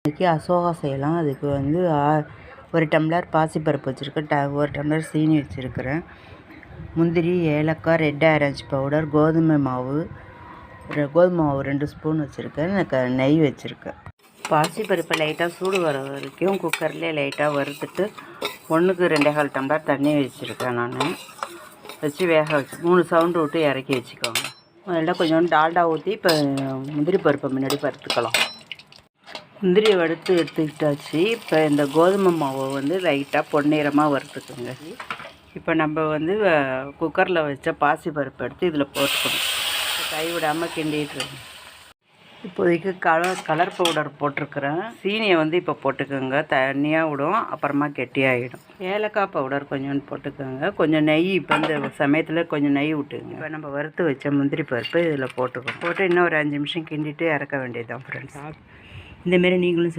இன்றைக்கி அசோகா செய்யலாம். அதுக்கு வந்து 1 டம்ளர் பாசிப்பருப்பு வச்சுருக்கேன், 1 டம்ளர் சீனி வச்சுருக்கிறேன், முந்திரி, ஏலக்காய், ரெட் ஆரஞ்சு பவுடர், கோதுமை மாவு 2 ஸ்பூன் வச்சுருக்கேன், நெய் வச்சுருக்கேன். பாசிப்பருப்பை லைட்டாக சூடு வர வரைக்கும் குக்கர்லேயே லைட்டாக வறுத்துட்டு 1க்கு 2.25 டம்ளர் தண்ணி வச்சுருக்கேன். நான் வச்சு வேக வச்சு 3 சவுண்டு விட்டு இறக்கி வச்சுக்கோங்க. அதில் கொஞ்சோண்டு டால்டா ஊற்றி இப்போ முந்திரி பருப்பை முன்னாடி வறுத்துக்கலாம். முந்திரியை எடுத்துக்கிட்டாச்சு. இப்போ இந்த கோதுமை மாவை வந்து லைட்டாக பொன்னிறமாக வறுத்துக்குங்க. இப்போ நம்ம வந்து குக்கரில் வச்ச பாசி பருப்பு எடுத்து இதில் போட்டுக்கணும். கைவிடாமல் கிண்டிட்டு இப்போதைக்கு கலர் பவுடர் போட்டிருக்கிறேன். சீனியை வந்து இப்போ போட்டுக்கோங்க, தண்ணியாக விடும், அப்புறமா கெட்டியாகிடும். ஏலக்காய் பவுடர் கொஞ்சோண்டு போட்டுக்கோங்க, கொஞ்சம் நெய். இப்போ இந்த சமயத்தில் கொஞ்சம் நெய் விட்டுங்க. இப்போ நம்ம வறுத்து வச்ச முந்திரி பருப்பு இதில் போட்டு இன்னும் ஒரு 5 நிமிஷம் கிண்டிட்டு இறக்க வேண்டியது தான் ஃப்ரெண்ட்ஸ். இந்தமாரி நீங்களும்